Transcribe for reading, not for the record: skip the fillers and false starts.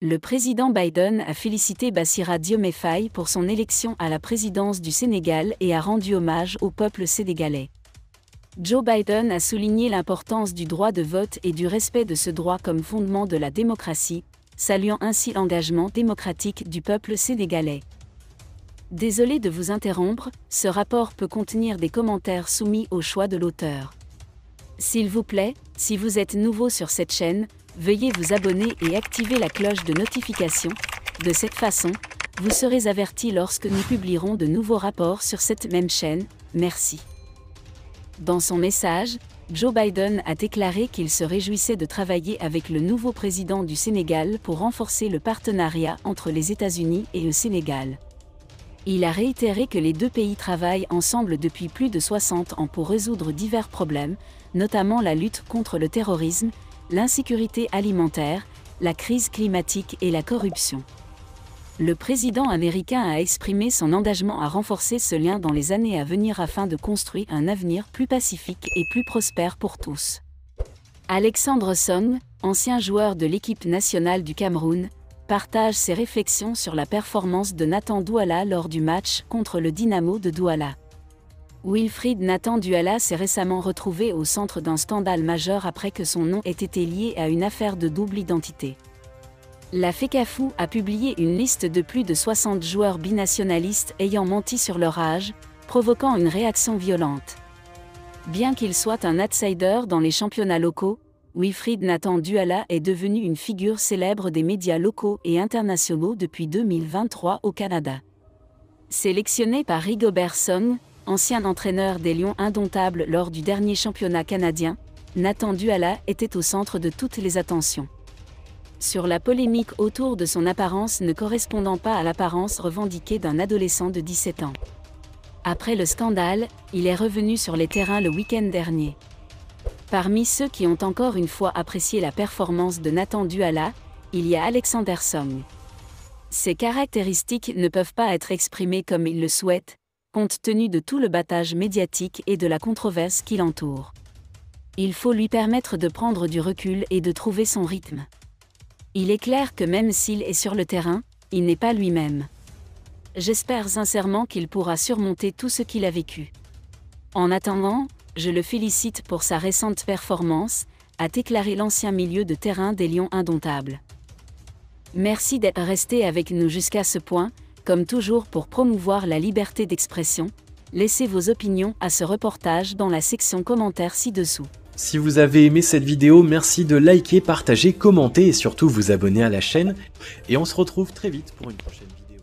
Le président Biden a félicité Bassirou Diomaye Faye pour son élection à la présidence du Sénégal et a rendu hommage au peuple sénégalais. Joe Biden a souligné l'importance du droit de vote et du respect de ce droit comme fondement de la démocratie, saluant ainsi l'engagement démocratique du peuple sénégalais. Désolé de vous interrompre, ce rapport peut contenir des commentaires soumis au choix de l'auteur. S'il vous plaît, si vous êtes nouveau sur cette chaîne, veuillez vous abonner et activer la cloche de notification. De cette façon, vous serez averti lorsque nous publierons de nouveaux rapports sur cette même chaîne. Merci. Dans son message, Joe Biden a déclaré qu'il se réjouissait de travailler avec le nouveau président du Sénégal pour renforcer le partenariat entre les États-Unis et le Sénégal. Il a réitéré que les deux pays travaillent ensemble depuis plus de 60 ans pour résoudre divers problèmes, notamment la lutte contre le terrorisme, l'insécurité alimentaire, la crise climatique et la corruption. Le président américain a exprimé son engagement à renforcer ce lien dans les années à venir afin de construire un avenir plus pacifique et plus prospère pour tous. Alexandre Song, ancien joueur de l'équipe nationale du Cameroun, partage ses réflexions sur la performance de Nathan Douala lors du match contre le Dynamo de Douala. Wilfried Nathan Douala s'est récemment retrouvé au centre d'un scandale majeur après que son nom ait été lié à une affaire de double identité. La FECAFOOT a publié une liste de plus de 60 joueurs binationalistes ayant menti sur leur âge, provoquant une réaction violente. Bien qu'il soit un outsider dans les championnats locaux, Wilfried Nathan Douala est devenu une figure célèbre des médias locaux et internationaux depuis 2023 au Canada. Sélectionné par Rigobert Song, ancien entraîneur des Lions indomptables lors du dernier championnat canadien, Nathan Douala était au centre de toutes les attentions. Sur la polémique autour de son apparence ne correspondant pas à l'apparence revendiquée d'un adolescent de 17 ans. Après le scandale, il est revenu sur les terrains le week-end dernier. Parmi ceux qui ont encore une fois apprécié la performance de Nathan Douala, il y a Alexander Song. Ses caractéristiques ne peuvent pas être exprimées comme il le souhaite, compte tenu de tout le battage médiatique et de la controverse qui l'entoure. Il faut lui permettre de prendre du recul et de trouver son rythme. Il est clair que même s'il est sur le terrain, il n'est pas lui-même. J'espère sincèrement qu'il pourra surmonter tout ce qu'il a vécu. En attendant, je le félicite pour sa récente performance, a déclaré l'ancien milieu de terrain des Lions indomptables. Merci d'être resté avec nous jusqu'à ce point, comme toujours pour promouvoir la liberté d'expression. Laissez vos opinions à ce reportage dans la section commentaires ci-dessous. Si vous avez aimé cette vidéo, merci de liker, partager, commenter et surtout vous abonner à la chaîne. Et on se retrouve très vite pour une prochaine vidéo.